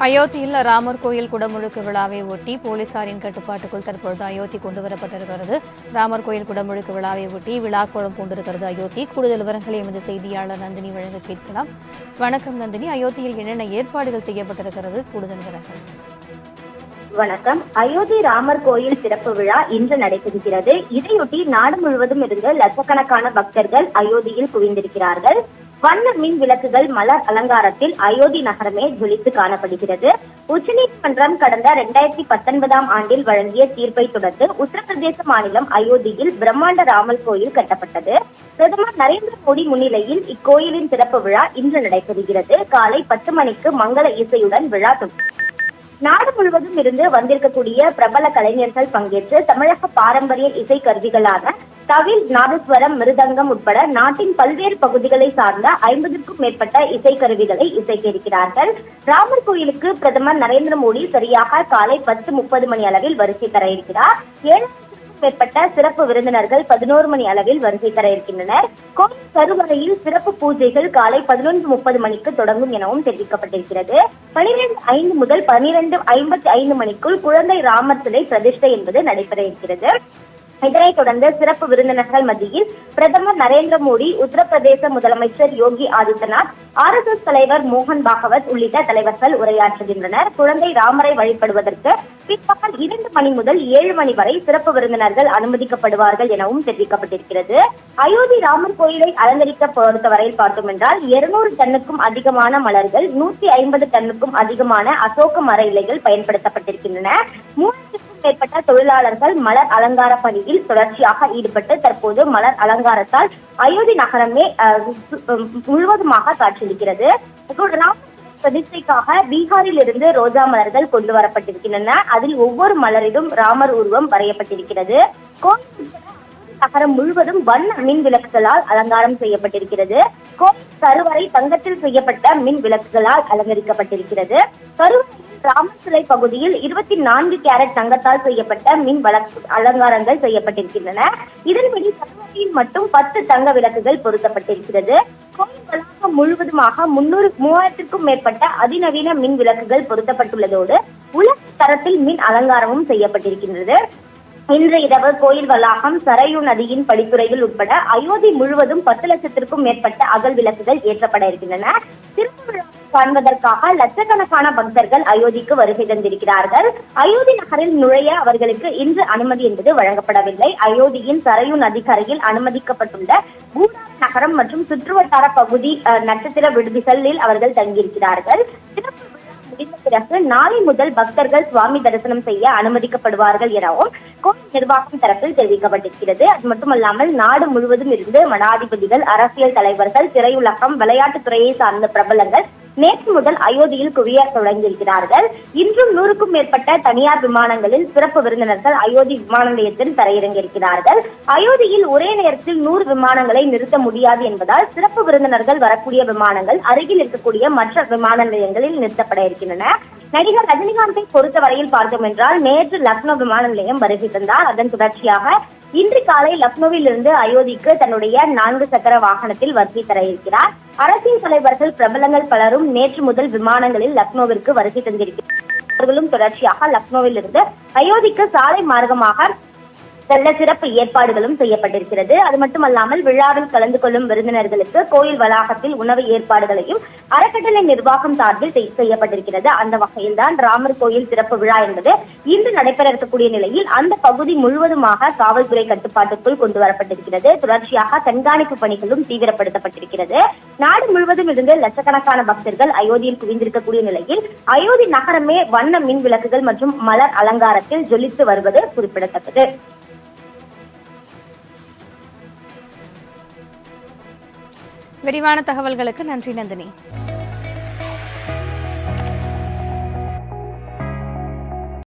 அயோத்தியில் ராமர் கோயில் குடமுழுக்கு விழாவை ஒட்டி போலீசாரின் கட்டுப்பாட்டுக்குள் தற்பொழுது அயோத்தி கொண்டுவரப்பட்டிருக்கிறது. ராமர் கோயில் குடமுழுக்கு விழாவை ஒட்டி விழாக்கோளம் பூண்டிருக்கிறது அயோத்தி. கூடுதல் விவரங்களை எமது செய்தியாளர் நந்தினி வழங்க கேட்கலாம். வணக்கம் நந்தினி, அயோத்தியில் என்னென்ன ஏற்பாடுகள் செய்யப்பட்டிருக்கிறது? கூடுதல் விவரங்கள். வணக்கம். அயோத்தி ராமர் கோயில் சிறப்பு விழா இன்று நடைபெறுகிறது. இதையொட்டி நாடு முழுவதும் இருந்து லட்சக்கணக்கான பக்தர்கள் அயோத்தியில் குவிந்திருக்கிறார்கள். வண்ண மின் விளக்குகள் மலர் அலங்காரத்தில் அயோத்தி நகரமே ஜொலித்து காணப்படுகிறது. உச்சநீதிமன்றம் கடந்த 2019 ஆண்டில் வழங்கிய தீர்ப்பை தொடர்ந்து உத்தரப்பிரதேச மாநிலம் அயோத்தியில் பிரம்மாண்ட ராமர் கோயில் கட்டப்பட்டது. பிரதமர் நரேந்திர மோடி முன்னிலையில் இக்கோயிலின் சிறப்பு விழா இன்று நடைபெறுகிறது. காலை 10 மணிக்கு மங்கள இசையுடன் விழா நாடு முழுவதும் இருந்து வந்திருக்கக்கூடிய பிரபல கலைஞர்கள் பங்கேற்று தமிழக பாரம்பரிய இசை கருவிகளான தவில், நாதஸ்வரம், மிருதங்கம் உட்பட நாட்டின் பல்வேறு பகுதிகளை சார்ந்த 50க்கும் மேற்பட்ட இசை கருவிகளை இசைக்க இருக்கிறார்கள். ராமர் கோயிலுக்கு பிரதமர் நரேந்திர மோடி சரியாக காலை 10:30 மணி அளவில் வருகை தர இருக்கிறார். 7 மேற்பட்ட சிறப்பு விருந்தினர்கள் 11 மணி அளவில் வருகை தர இருக்கின்றனர். கோயில் கருவறையில் சிறப்பு பூஜைகள் காலை 11:30 மணிக்கு தொடங்கும் எனவும் தெரிவிக்கப்பட்டிருக்கிறது. 12:05 முதல் 12:55 மணிக்குள் குழந்தை ராமர் சிலை பிரதிஷ்டை என்பது நடைபெற இருக்கிறது. இதனைத் தொடர்ந்து சிறப்பு விருந்தினர்கள் மத்தியில் பிரதமர் நரேந்திர மோடி, உத்தரப்பிரதேச முதலமைச்சர் யோகி ஆதித்யநாத், RSS தலைவர் மோகன் பாகவத் உள்ளிட்ட தலைவர்கள் உரையாற்றுகின்றனர். குழந்தை ராமரை வழிபடுவதற்கு பிற்பகல் 2 மணி முதல் 7 மணி வரை சிறப்பு விருந்தினர்கள் அனுமதிக்கப்படுவார்கள் எனவும் தெரிவிக்கப்பட்டிருக்கிறது. அயோத்தி ராமர் கோயிலை அலங்கரிக்க பொறுத்தவரையில் பார்த்தோம் என்றால் 200 டன்னுக்கும் அதிகமான மலர்கள், 150 டன்னுக்கும் அதிகமான அசோக மர இலைகள் பயன்படுத்தப்பட்டிருக்கின்றன. 3க்கும் மேற்பட்ட தொழிலாளர்கள் மலர் அலங்கார பணியில் தொடர்ச்சியாக ஈடுபட்டு தற்போது மலர் அலங்காரத்தால் அயோத்தி நகரமே முழுவதுமாக காட்சியளிக்கிறது. பிரதிஷ்டைக்காக பீகாரில் இருந்து ரோஜா மலர்கள் கொண்டு வரப்பட்டிருக்கின்றன. அதில் ஒவ்வொரு மலரிலும் ராமர் உருவம் வரையப்பட்டிருக்கிறது. கோயில் நகரம் முழுவதும் வண்ண மின் விளக்குகளால் அலங்காரம் செய்யப்பட்டிருக்கிறது. கோயில் கருவறை தங்கத்தில் செய்யப்பட்ட மின் விளக்குகளால் அலங்கரிக்கப்பட்டிருக்கிறது. கருவறையில் ராமர் சிலை பகுதியில் 24 கேரட் தங்கத்தால் செய்யப்பட்ட மின் அலங்காரங்கள் செய்யப்பட்டிருக்கின்றன. இதன்படி கருவறையில் மட்டும் 10 தங்க விளக்குகள் பொருத்தப்பட்டிருக்கிறது. கோயில் வளாகம் முழுவதுமாக 3000க்கும் மேற்பட்ட அதிநவீன மின் விளக்குகள் பொருத்தப்பட்டுள்ளதோடு உலக தரத்தில் மின் அலங்காரமும் செய்யப்பட்டிருக்கின்றது. இன்று இரவு கோயில் வளாகம், சரையு நதியின் படித்துறைகள் உட்பட அயோத்தி முழுவதும் 10 லட்சத்திற்கும் மேற்பட்ட அகல் விளக்குகள் ஏற்றப்பட இருக்கின்றன. சிறப்பு விழா காண்பதற்காக லட்சக்கணக்கான பக்தர்கள் அயோத்திக்கு வருகை தந்திருக்கிறார்கள். அயோத்தி நகரில் நுழைய அவர்களுக்கு இன்று அனுமதி என்பது வழங்கப்படவில்லை. அயோத்தியின் சரையு நதிக்கரையில் அனுமதிக்கப்பட்டுள்ள பூடான் நகரம் மற்றும் சுற்றுவட்டார பகுதி நட்சத்திர விடுதிகளில் அவர்கள் தங்கியிருக்கிறார்கள். சிறப்பு முடிந்த பிறகு நாளை முதல் பக்தர்கள் சுவாமி தரிசனம் செய்ய அனுமதிக்கப்படுவார்கள் எனவும் கோயில் நிர்வாகம் தரப்பில் தெரிவிக்கப்பட்டிருக்கிறது. அது மட்டுமல்லாமல் நாடு முழுவதும் இருந்து மடாதிபதிகள், அரசியல் தலைவர்கள், திரையுலகம், விளையாட்டுத்துறையை சார்ந்த பிரபலங்கள் நேற்று முதல் அயோத்தியில் குவிய தொடங்கியிருக்கிறார்கள். இன்றும் 100க்கும் மேற்பட்ட தனியார் விமானங்களில் சிறப்பு விருந்தினர்கள் அயோத்தி விமான நிலையத்தில் தரையிறங்கியிருக்கிறார்கள். அயோத்தியில் ஒரே நேரத்தில் 100 விமானங்களை நிறுத்த முடியாது என்பதால் சிறப்பு விருந்தினர்கள் வரக்கூடிய விமானங்கள் அருகில் இருக்கக்கூடிய மற்ற விமான நிலையங்களில் நிறுத்தப்பட இருக்கின்றன. நடிகர் ரஜினிகாந்தை பொறுத்தவரையில் பார்த்தோம் என்றால் நேற்று லக்னோ விமான நிலையம் வருகை தந்தார். அதன் தொடர்ச்சியாக இன்று காலை லக்னோவில் இருந்து அயோத்திக்கு தன்னுடைய 4 சக்கர வாகனத்தில் வருகை தர இருக்கிறார். அரசியல் தலைவர்கள், பிரபலங்கள் பலரும் நேற்று முதல் விமானங்களில் லக்னோவிற்கு வருகை தந்திருக்கிறார்களும் தொடர்ச்சியாக லக்னோவில் இருந்து அயோத்திக்கு சாலை மார்க்கமாக செல்ல சிறப்பு ஏற்பாடுகளும் செய்யப்பட்டிருக்கிறது. அது மட்டுமல்லாமல் விழாவில் கலந்து கொள்ளும் விருந்தினர்களுக்கு கோயில் வளாகத்தில் உணவு ஏற்பாடுகளையும் அறக்கட்டளை நிர்வாகம் சார்பில் செய்யப்பட்டிருக்கிறது. அந்த வகையில் தான் ராமர் கோயில் சிறப்பு விழா என்பது இன்று நடைபெற இருக்கக்கூடிய நிலையில் அந்த பகுதி முழுவதுமாக காவல்துறை கட்டுப்பாட்டுக்குள் கொண்டு வரப்பட்டிருக்கிறது. தொடர்ச்சியாக கண்காணிப்பு பணிகளும் தீவிரப்படுத்தப்பட்டிருக்கிறது. நாடு முழுவதும் இருந்து லட்சக்கணக்கான பக்தர்கள் அயோத்தியில் குவிந்திருக்கக்கூடிய நிலையில் அயோத்தி நகரமே வண்ண மின் விளக்குகள் மற்றும் மலர் அலங்காரத்தில் ஜொலித்து வருவது குறிப்பிடத்தக்கது. விரிவான தகவல்களுக்கு நன்றி நந்தினி.